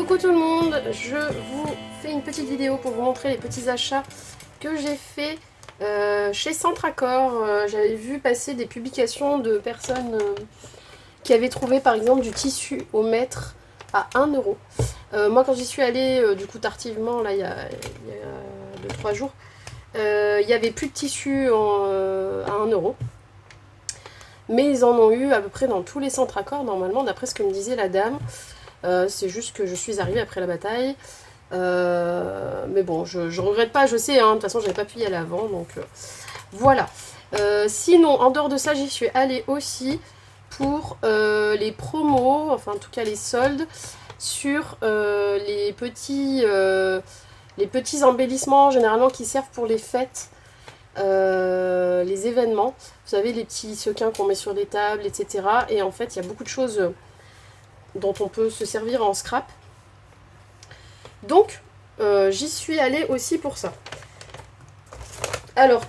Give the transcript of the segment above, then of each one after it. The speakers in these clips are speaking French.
Coucou tout le monde, je vous fais une petite vidéo pour vous montrer les petits achats que j'ai fait chez Centracor. J'avais vu passer des publications de personnes qui avaient trouvé par exemple du tissu au mètre à 1 €. Moi quand j'y suis allée du coup tardivement, là il y a 2-3 jours, il n'y avait plus de tissu à 1 €. Mais ils en ont eu à peu près dans tous les Centracor normalement, d'après ce que me disait la dame. C'est juste que je suis arrivée après la bataille. Mais bon, je regrette pas, je sais, hein, de toute façon j'avais pas pu y aller avant, donc voilà. Sinon, en dehors de ça, j'y suis allée aussi pour les promos, enfin en tout cas les soldes, sur les petits embellissements généralement qui servent pour les fêtes, les événements. Vous savez, les petits sequins qu'on met sur les tables, etc. Et en fait, il y a beaucoup de choses dont on peut se servir en scrap. Donc, j'y suis allée aussi pour ça. Alors,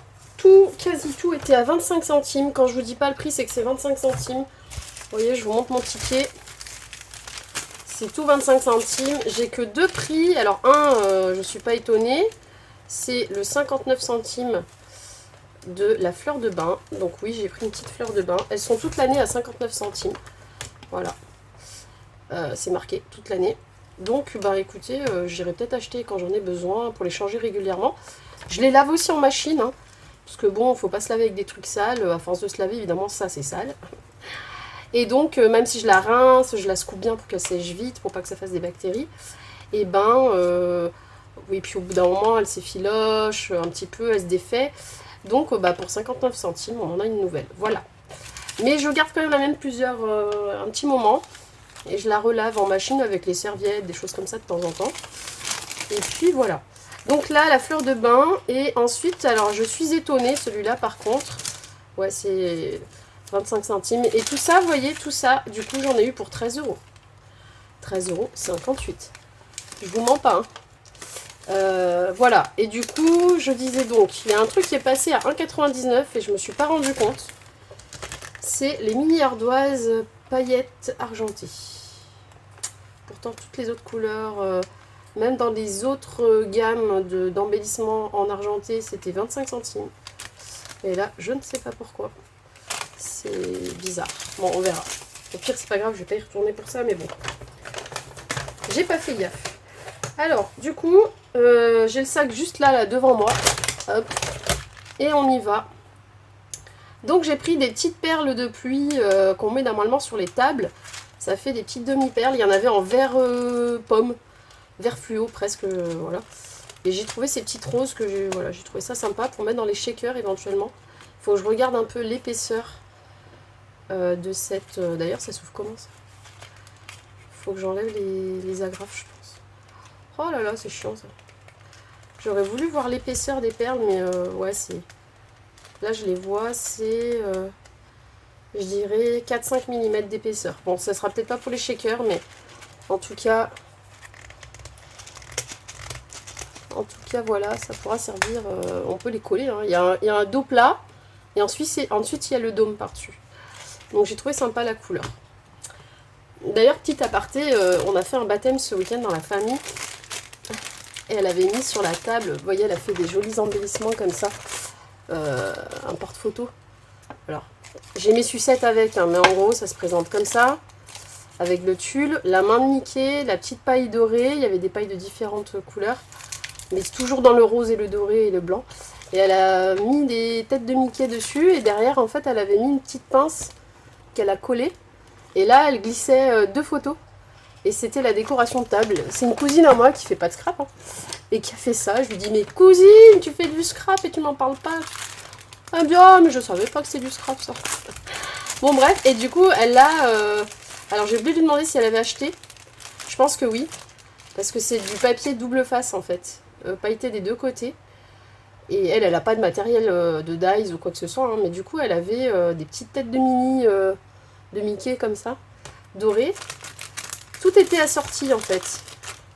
quasi tout était à 25 centimes. Quand je vous dis pas le prix, c'est que c'est 25 centimes. Vous voyez, je vous montre mon ticket. C'est tout 25 centimes. J'ai que deux prix. Alors, je suis pas étonnée. C'est le 59 centimes de la fleur de bain. Donc oui, j'ai pris une petite fleur de bain. Elles sont toute l'année à 59 centimes. Voilà. C'est marqué toute l'année. Donc bah écoutez, j'irai peut-être acheter quand j'en ai besoin pour les changer régulièrement. Je les lave aussi en machine, hein, parce que bon, faut pas se laver avec des trucs sales. À force de se laver, évidemment, ça c'est sale. Et donc, même si je la rince, je la secoue bien pour qu'elle sèche vite, pour pas que ça fasse des bactéries. Et ben, oui, puis au bout d'un moment, elle s'effiloche un petit peu, elle se défait. Donc, bah, pour 59 centimes, on en a une nouvelle. Voilà. Mais je garde quand même la même un petit moment. Et je la relave en machine avec les serviettes, des choses comme ça de temps en temps. Et puis voilà. Donc là, la fleur de bain. Et ensuite, alors je suis étonnée, celui-là par contre. Ouais, c'est 25 centimes. Et tout ça, vous voyez, tout ça, du coup, j'en ai eu pour 13 €. 13,58 €. Je vous mens pas, hein. Voilà. Et du coup, je disais donc, il y a un truc qui est passé à 1,99 € et je me suis pas rendu compte. C'est les mini ardoises paillettes argentées. Pourtant, toutes les autres couleurs, même dans les autres gammes d'embellissement en argenté, c'était 25 centimes. Et là, je ne sais pas pourquoi. C'est bizarre. Bon, on verra. Au pire, c'est pas grave, je vais pas y retourner pour ça, mais bon. J'ai pas fait gaffe. Alors, du coup, j'ai le sac juste là, devant moi. Hop. Et on y va. Donc, j'ai pris des petites perles de pluie qu'on met normalement sur les tables. Ça fait des petites demi-perles. Il y en avait en vert pomme, vert fluo presque, voilà. Et j'ai trouvé ces petites roses que j'ai trouvé ça sympa pour mettre dans les shakers éventuellement. Il faut que je regarde un peu l'épaisseur de cette... D'ailleurs, ça s'ouvre comment ça? Il faut que j'enlève les agrafes, je pense. Oh là là, c'est chiant ça. J'aurais voulu voir l'épaisseur des perles, mais ouais, c'est... Là, je les vois, c'est... je dirais 4-5 mm d'épaisseur. Bon, ça sera peut-être pas pour les shakers, mais en tout cas, voilà, ça pourra servir. On peut les coller, hein. Il y a un dos plat, et ensuite il y a le dôme par-dessus. Donc j'ai trouvé sympa la couleur. D'ailleurs, petit aparté, on a fait un baptême ce week-end dans la famille, et elle avait mis sur la table, vous voyez, elle a fait des jolis embellissements comme ça, un porte-photo. Alors, j'ai mes sucettes avec, hein, mais en gros, ça se présente comme ça, avec le tulle, la main de Mickey, la petite paille dorée. Il y avait des pailles de différentes couleurs, mais c'est toujours dans le rose et le doré et le blanc. Et elle a mis des têtes de Mickey dessus, et derrière, en fait, elle avait mis une petite pince qu'elle a collée. Et là, elle glissait deux photos. Et c'était la décoration de table. C'est une cousine à moi qui fait pas de scrap, hein, et qui a fait ça. Je lui dis, mais cousine, tu fais du scrap et tu m'en parles pas. Ah bien, mais je savais pas que c'est du scrap ça. Bon bref, et du coup elle l'a... alors j'ai oublié de lui demander si elle avait acheté. Je pense que oui. Parce que c'est du papier double face en fait. Pailleté des deux côtés. Et elle a pas de matériel de dies ou quoi que ce soit. Hein, mais du coup elle avait des petites têtes de mini de Mickey comme ça. Dorées. Tout était assorti en fait.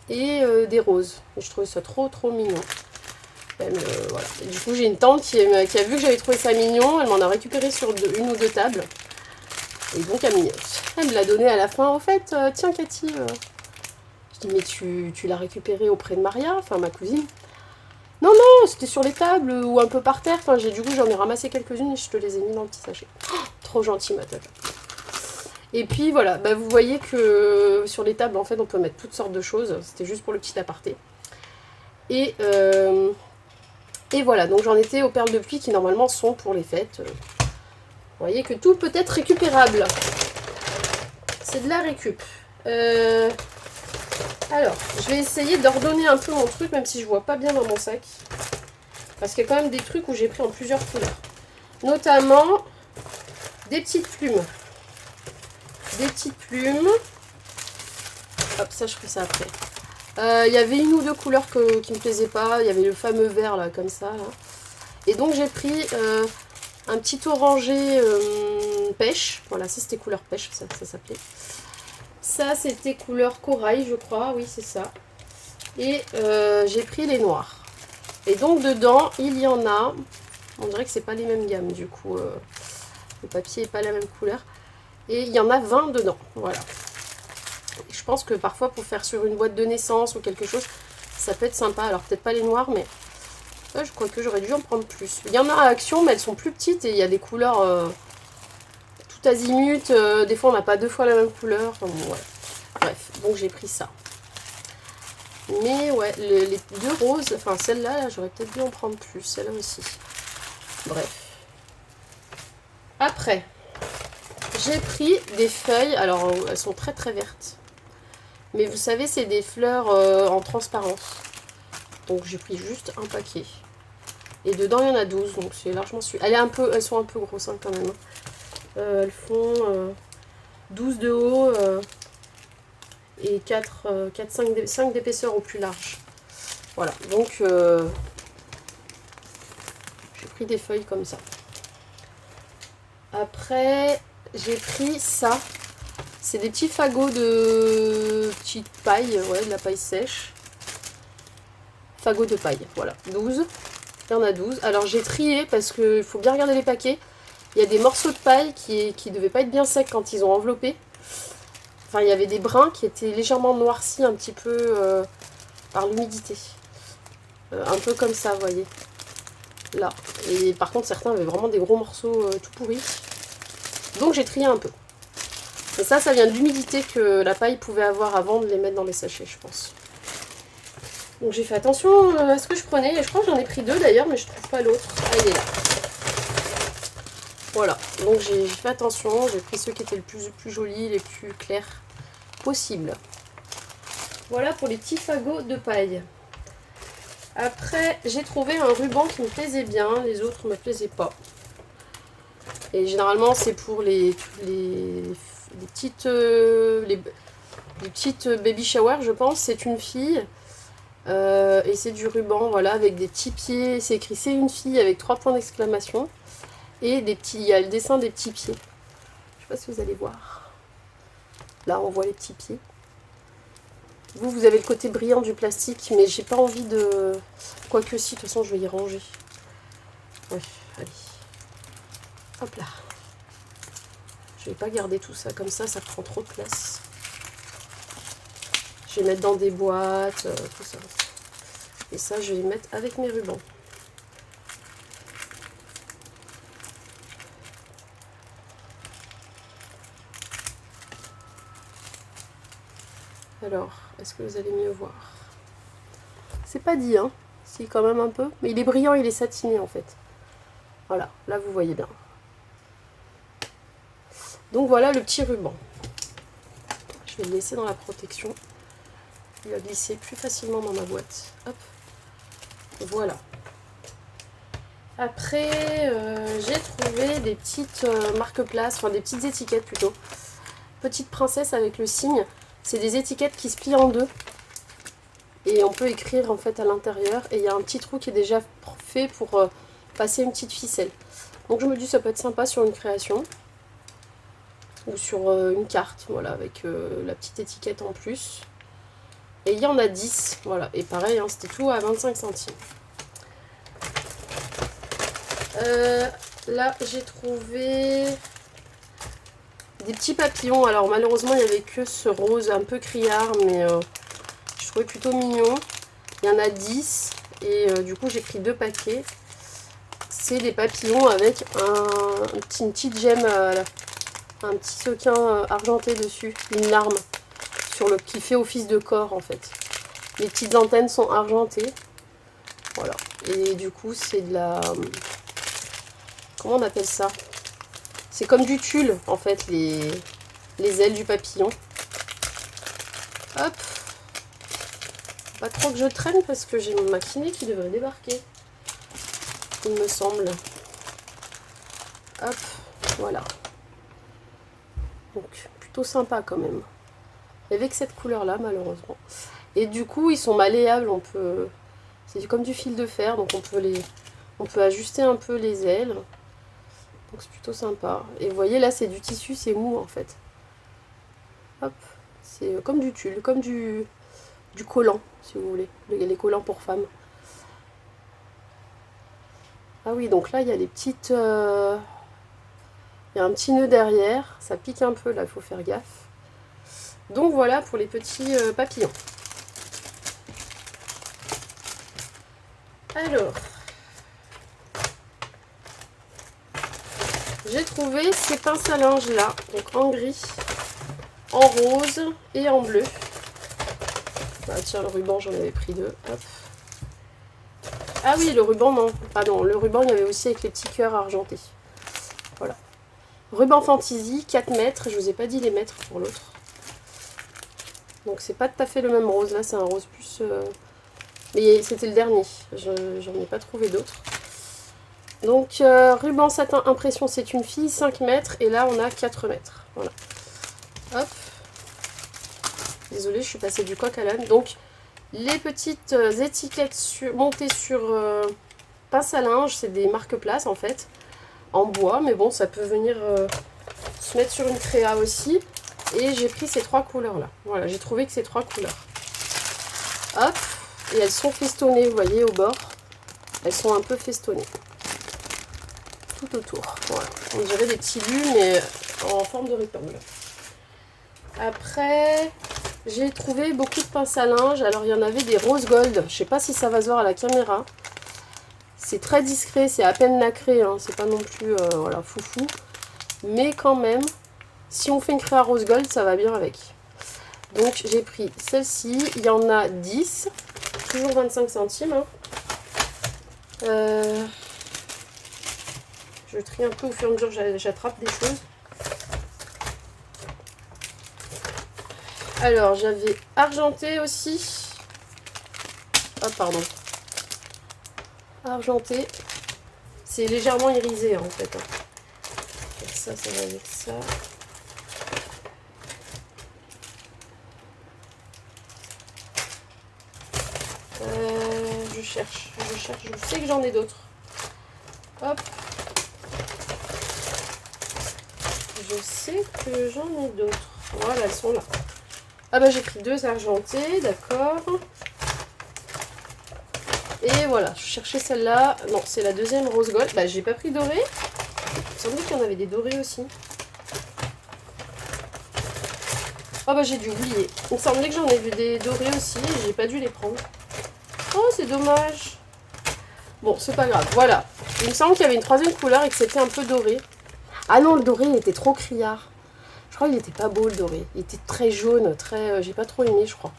Et des roses. Et je trouvais ça trop mignon. Voilà. Et du coup j'ai une tante qui a vu que j'avais trouvé ça mignon, elle m'en a récupéré sur une ou deux tables. Et donc elle me l'a donné à la fin. En fait, tiens Cathy, Je dis, mais tu l'as récupéré auprès de Maria, enfin ma cousine. Non, non, c'était sur les tables ou un peu par terre. Enfin, du coup, j'en ai ramassé quelques-unes et je te les ai mis dans le petit sachet. Oh, trop gentil, ma tata. Et puis voilà, bah, vous voyez que sur les tables, en fait, on peut mettre toutes sortes de choses. C'était juste pour le petit aparté. Et voilà, donc j'en étais aux perles de pluie qui normalement sont pour les fêtes. Vous voyez que tout peut être récupérable. C'est de la récup. Alors, je vais essayer d'ordonner un peu mon truc, même si je vois pas bien dans mon sac. Parce qu'il y a quand même des trucs où j'ai pris en plusieurs couleurs. Notamment des petites plumes. Des petites plumes. Hop, ça je ferai ça après. Il y avait une ou deux couleurs qui me plaisaient pas. Il y avait le fameux vert là, comme ça. Là. Et donc j'ai pris un petit orangé pêche. Voilà, ça c'était couleur pêche, ça s'appelait. Ça c'était couleur corail, je crois. Oui, c'est ça. Et j'ai pris les noirs. Et donc dedans, il y en a. On dirait que c'est pas les mêmes gammes du coup. Le papier n'est pas la même couleur. Et il y en a 20 dedans. Voilà. Et je pense que parfois pour faire sur une boîte de naissance ou quelque chose, ça peut être sympa. Alors peut-être pas les noirs, mais je crois que j'aurais dû en prendre plus. Il y en a à Action, mais elles sont plus petites et il y a des couleurs tout azimut. Des fois on n'a pas deux fois la même couleur. Enfin, bon, voilà. Bref, donc j'ai pris ça. Mais ouais, les deux roses, enfin celle-là, là, j'aurais peut-être dû en prendre plus. Celle-là aussi. Bref. Après, j'ai pris des feuilles. Alors elles sont très très vertes. Mais vous savez, c'est des fleurs en transparence. Donc j'ai pris juste un paquet. Et dedans, il y en a 12. Donc c'est largement suffisant. Elles sont un peu grosses hein, quand même. Elles font 12 de haut et 5 d'épaisseur au plus large. Voilà. Donc j'ai pris des feuilles comme ça. Après, j'ai pris ça. C'est des petits fagots de petite paille, ouais, de la paille sèche. Fagots de paille, voilà, 12. Il y en a 12. Alors j'ai trié parce qu'il faut bien regarder les paquets. Il y a des morceaux de paille qui ne devaient pas être bien secs quand ils ont enveloppé. Enfin, il y avait des brins qui étaient légèrement noircis un petit peu par l'humidité. Un peu comme ça, vous voyez. Là. Et par contre, certains avaient vraiment des gros morceaux tout pourris. Donc j'ai trié un peu. Et ça vient de l'humidité que la paille pouvait avoir avant de les mettre dans les sachets, je pense. Donc j'ai fait attention à ce que je prenais. Et je crois que j'en ai pris 2 d'ailleurs, mais je trouve pas l'autre. Ah, il est là. Voilà. Donc j'ai fait attention. J'ai pris ceux qui étaient le plus jolis, les plus clairs possible. Voilà pour les petits fagots de paille. Après, j'ai trouvé un ruban qui me plaisait bien. Les autres ne me plaisaient pas. Et généralement, c'est pour les petites baby shower, je pense. C'est une fille. Et c'est du ruban, voilà, avec des petits pieds. C'est écrit c'est une fille avec 3 points d'exclamation. Et il y a le dessin des petits pieds. Je sais pas si vous allez voir. Là, on voit les petits pieds. Vous avez le côté brillant du plastique, mais j'ai pas envie de... Quoique si, de toute façon, je vais y ranger. Ouais, allez. Hop là. Je vais pas garder tout ça comme ça prend trop de place. Je vais mettre dans des boîtes, tout ça. Et ça, je vais mettre avec mes rubans. Alors, est-ce que vous allez mieux voir? C'est pas dit, hein. Si, quand même un peu. Mais il est brillant, il est satiné, en fait. Voilà, là, vous voyez bien. Donc, voilà le petit ruban. Je vais le laisser dans la protection. Il va glisser plus facilement dans ma boîte. Hop. Voilà. Après, j'ai trouvé des petites marque-places, enfin des petites étiquettes plutôt. Petite princesse avec le signe. C'est des étiquettes qui se plient en deux. Et on peut écrire en fait à l'intérieur. Et il y a un petit trou qui est déjà fait pour passer une petite ficelle. Donc je me dis ça peut être sympa sur une création. Ou sur une carte, voilà, avec la petite étiquette en plus. Et il y en a 10, voilà. Et pareil, hein, c'était tout à 25 centimes. Là, j'ai trouvé des petits papillons. Alors malheureusement, il n'y avait que ce rose un peu criard, mais trouvais plutôt mignon. Il y en a 10 et du coup j'ai pris 2 paquets. C'est des papillons avec une petite gemme, un petit sequin argenté dessus, une larme qui fait office de corps en fait. Les petites antennes sont argentées. Voilà. Et du coup c'est de la... Comment on appelle ça? C'est comme du tulle en fait, les ailes du papillon. Hop. Pas trop que je traîne parce que j'ai mon maquiné qui devrait débarquer. Il me semble. Hop, voilà. Donc plutôt sympa quand même. Avec cette couleur là malheureusement. Et du coup ils sont malléables, c'est comme du fil de fer, donc on peut ajuster un peu les ailes. Donc c'est plutôt sympa. Et vous voyez là c'est du tissu, c'est mou en fait. Hop, c'est comme du tulle, comme du collant si vous voulez, les collants pour femmes. Ah oui, donc là il y a les petites... il y a un petit nœud derrière, ça pique un peu là, il faut faire gaffe. Donc voilà pour les petits papillons. Alors, j'ai trouvé ces pinces à linge là, donc en gris, en rose et en bleu. Bah tiens, le ruban j'en avais pris 2. Hop. Ah oui, le ruban non, pardon, le ruban il y avait aussi avec les petits cœurs argentés. Voilà. Ruban Fantasy, 4 mètres, je vous ai pas dit les mètres pour l'autre. Donc c'est pas tout à fait le même rose, là c'est un rose plus... Mais c'était le dernier, j'en ai pas trouvé d'autres. Donc ruban satin impression c'est une fille, 5 mètres et là on a 4 mètres. Voilà. Hop. Désolée, je suis passée du coq à l'âne. Donc les petites étiquettes montées sur pince à linge, c'est des marque-places en fait, en bois, mais bon ça peut venir se mettre sur une créa aussi. Et j'ai pris ces 3 couleurs là. Voilà, j'ai trouvé que ces 3 couleurs. Hop. Et elles sont festonnées, vous voyez, au bord. Elles sont un peu festonnées. Tout autour. Voilà. On dirait des petits lus, mais en forme de rectangle. Après, j'ai trouvé beaucoup de pinces à linge. Alors, il y en avait des rose gold. Je ne sais pas si ça va se voir à la caméra. C'est très discret, c'est à peine nacré. Hein. C'est pas non plus voilà, foufou. Mais quand même, si on fait une créa rose gold, ça va bien avec. Donc, j'ai pris celle-ci. Il y en a 10. Toujours 25 centimes. Hein. Je trie un peu au fur et à mesure que j'attrape des choses. Alors, j'avais argenté aussi. Ah, pardon. Argenté. C'est légèrement irisé, en fait. Donc ça va avec ça. Je cherche. Je sais que j'en ai d'autres. Hop. Je sais que j'en ai d'autres. Voilà, elles sont là. Ah bah j'ai pris 2 argentés, d'accord. Et voilà, je cherchais celle-là. Non, c'est la deuxième rose gold. Bah j'ai pas pris doré. Il me semblait qu'il y en avait des dorés aussi. Ah bah j'ai dû oublier. Il me semblait que j'en ai vu des dorés aussi et j'ai pas dû les prendre. Oh, c'est dommage. Bon, c'est pas grave. Voilà. Il me semble qu'il y avait une 3e couleur et que c'était un peu doré. Ah non, le doré, il était trop criard. Je crois qu'il était pas beau, le doré. Il était très jaune, très... j'ai pas trop aimé, je crois.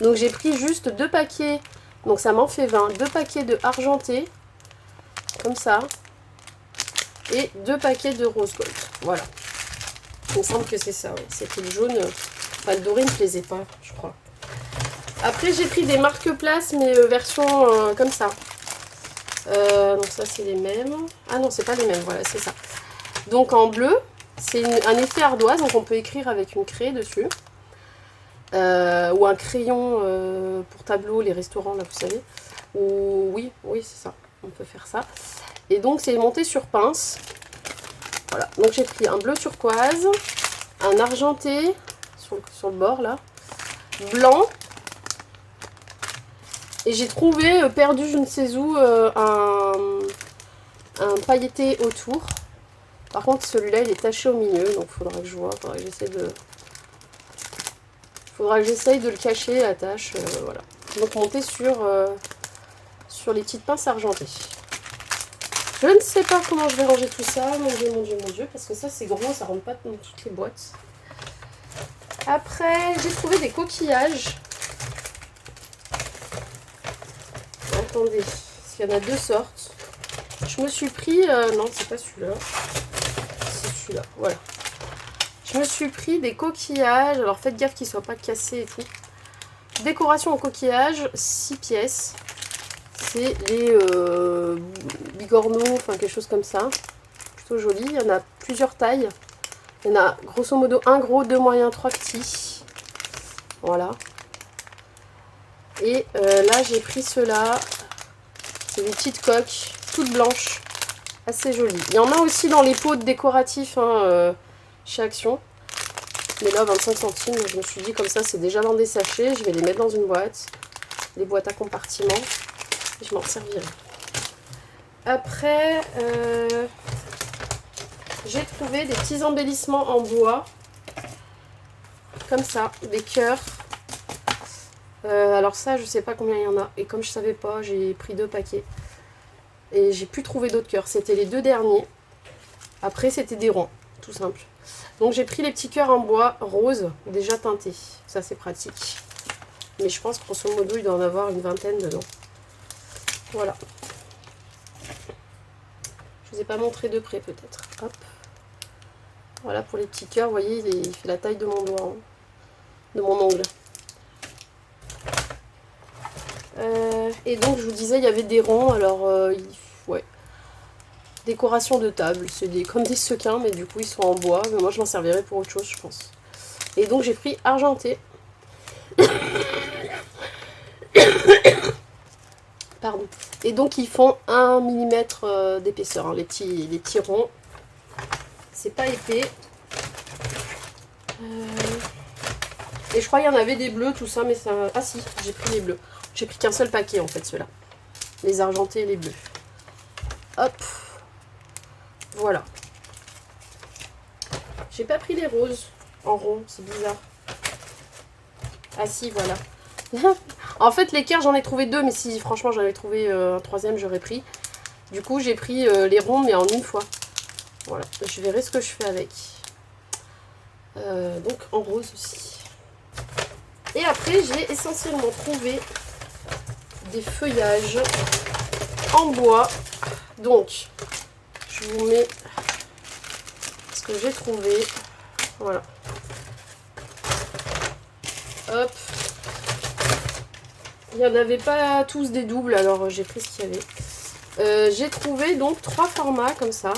Donc, j'ai pris juste 2 paquets. Donc, ça m'en fait 20. 2 paquets de argenté. Comme ça. Et 2 paquets de rose gold. Voilà. Il me semble que c'est ça, oui. C'était le jaune. Enfin, le doré ne me plaisait pas, je crois. Après, j'ai pris des marque-places, mais version comme ça. Donc ça, c'est les mêmes. Ah non, c'est pas les mêmes, voilà, c'est ça. Donc en bleu, c'est un effet ardoise, donc on peut écrire avec une craie dessus. Ou un crayon pour tableau, les restaurants, là, vous savez. Ou oui, c'est ça, on peut faire ça. Et donc, c'est monté sur pince. Voilà, donc j'ai pris un bleu turquoise, un argenté sur le bord, là, blanc. Et j'ai trouvé, perdu je ne sais où, un pailleté autour. Par contre, celui-là, il est taché au milieu, donc il faudra que je vois, faudra que j'essaie de... Faudra que j'essaye de le cacher, la tâche. Voilà. Donc monter sur les petites pinces argentées. Je ne sais pas comment je vais ranger tout ça. Mon Dieu, mon Dieu, mon Dieu. Parce que ça, c'est gros. Ça rentre pas dans toutes les boîtes. Après, j'ai trouvé des coquillages. Attendez. Parce qu'il y en a deux sortes. Je me suis pris... non, c'est pas celui-là. C'est celui-là. Voilà. Je me suis pris des coquillages. Alors, faites gaffe qu'ils ne soient pas cassés et tout. Décoration en coquillage. 6 pièces. C'est les bigorneaux, enfin quelque chose comme ça. Plutôt joli. Il y en a plusieurs tailles. Il y en a grosso modo un gros, deux moyens, trois petits. Voilà. Et là j'ai pris ceux-là. C'est des petites coques, toutes blanches. Assez jolies. Il y en a aussi dans les pots décoratifs hein, chez Action. Mais là 25 centimes, je me suis dit comme ça c'est déjà dans des sachets. Je vais les mettre dans une boîte. Les boîtes à compartiments. Je m'en servirai. Après, j'ai trouvé des petits embellissements en bois. Comme ça, des cœurs. Alors ça, je sais pas combien il y en a. Et comme je savais pas, j'ai pris 2 paquets. Et j'ai pu trouver d'autres cœurs. C'était les 2 derniers. Après, c'était des ronds, tout simple. Donc j'ai pris les petits cœurs en bois rose, déjà teintés. Ça, c'est pratique. Mais je pense, grosso modo, il doit en avoir une vingtaine dedans. Voilà. Je vous ai pas montré de près peut-être. Hop. Voilà pour les petits cœurs. Vous voyez, il fait la taille de mon doigt, hein, de mon ongle. Et donc je vous disais, il y avait des ronds. Alors, ouais. Décoration de table. C'est comme des sequins, mais du coup ils sont en bois. Mais moi je m'en servirai pour autre chose, je pense. Et donc j'ai pris argenté. Pardon. Et donc ils font 1 mm d'épaisseur, hein, les petits ronds. C'est pas épais. Et je crois qu'il y en avait des bleus, tout ça, mais ça... Ah si, j'ai pris les bleus. J'ai pris qu'un seul paquet en fait, ceux-là. Les argentés et les bleus. Hop. Voilà. J'ai pas pris les roses en rond, c'est bizarre. Ah si, voilà. En fait, les cœurs, j'en ai trouvé 2, mais si franchement j'en avais trouvé un troisième, j'aurais pris. Du coup, j'ai pris les ronds, mais en une fois. Voilà, je verrai ce que je fais avec. Donc en rose aussi. Et après, j'ai essentiellement trouvé des feuillages en bois. Donc, je vous mets ce que j'ai trouvé. Voilà. Hop. Il n'y en avait pas tous des doubles, alors j'ai pris ce qu'il y avait. J'ai trouvé donc 3 formats comme ça.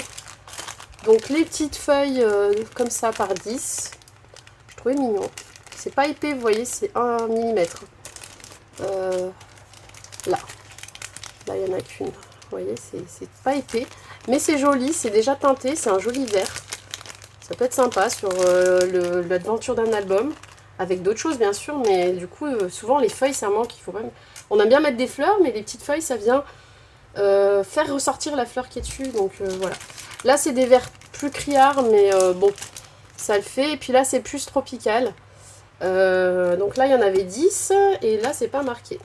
Donc les petites feuilles comme ça par 10. Je trouvais mignon. C'est pas épais, vous voyez, c'est 1 mm. Là. Là, il n'y en a qu'une. Vous voyez, c'est pas épais. Mais c'est joli, c'est déjà teinté, c'est un joli vert. Ça peut être sympa sur l'aventure d'un album. Avec d'autres choses bien sûr, mais du coup souvent les feuilles ça manque, il faut même... On aime bien mettre des fleurs, mais les petites feuilles ça vient faire ressortir la fleur qui est dessus, donc voilà. Là c'est des verts plus criards, mais bon, ça le fait. Et puis là c'est plus tropical. Donc là il y en avait 10, et là c'est pas marqué.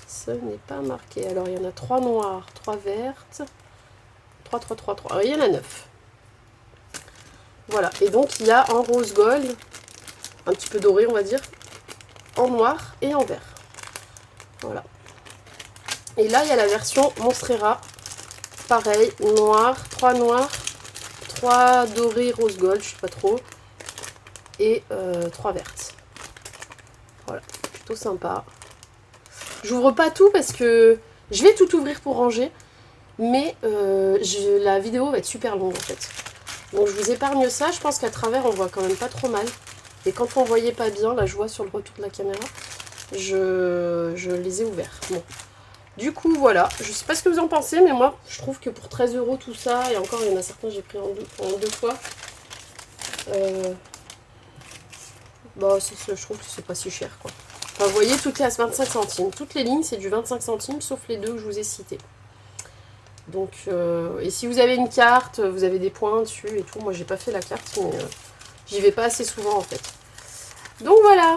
Ce n'est pas marqué. Alors il y en a 3 noires, 3 vertes, 3. Alors, il y en a 9. Voilà, et donc il y a en rose gold, un petit peu doré on va dire, en noir et en vert. Voilà. Et là il y a la version Monstera. Pareil, noir, 3 noirs, 3 dorés rose gold, je sais pas trop. Et 3 vertes. Voilà, plutôt sympa. J'ouvre pas tout parce que je vais tout ouvrir pour ranger. Mais la vidéo va être super longue en fait. Donc je vous épargne ça. Je pense qu'à travers on voit quand même pas trop mal. Et quand on voyait pas bien, là je vois sur le retour de la caméra, je les ai ouverts. Bon. Du coup voilà, je sais pas ce que vous en pensez, mais moi je trouve que pour 13 € tout ça, et encore il y en a certains j'ai pris en deux fois, bah, je trouve que c'est pas si cher quoi. Enfin, vous voyez, tout est à 25 centimes. Toutes les lignes c'est du 25 centimes, sauf les deux que je vous ai cités. Donc, et si vous avez une carte, vous avez des points dessus et tout. Moi j'ai pas fait la carte, mais j'y vais pas assez souvent en fait. Donc voilà.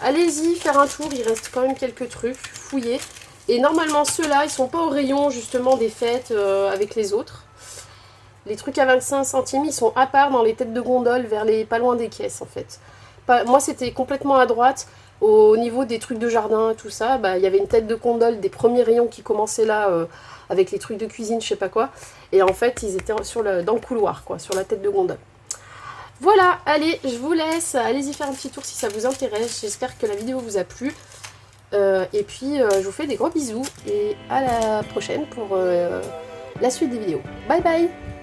Allez-y, faire un tour. Il reste quand même quelques trucs. Fouillez. Et normalement, ceux-là, ils sont pas au rayon, justement, des fêtes avec les autres. Les trucs à 25 centimes, ils sont à part dans les têtes de gondole, vers les pas loin des caisses, en fait. Moi, c'était complètement à droite. Au niveau des trucs de jardin, tout ça, bah, il y avait une tête de gondole des premiers rayons qui commençaient là, avec les trucs de cuisine, je sais pas quoi. Et en fait, ils étaient dans le couloir, quoi, sur la tête de gondole. Voilà, allez, je vous laisse. Allez-y faire un petit tour si ça vous intéresse. J'espère que la vidéo vous a plu. Et puis, je vous fais des gros bisous. Et à la prochaine pour la suite des vidéos. Bye bye!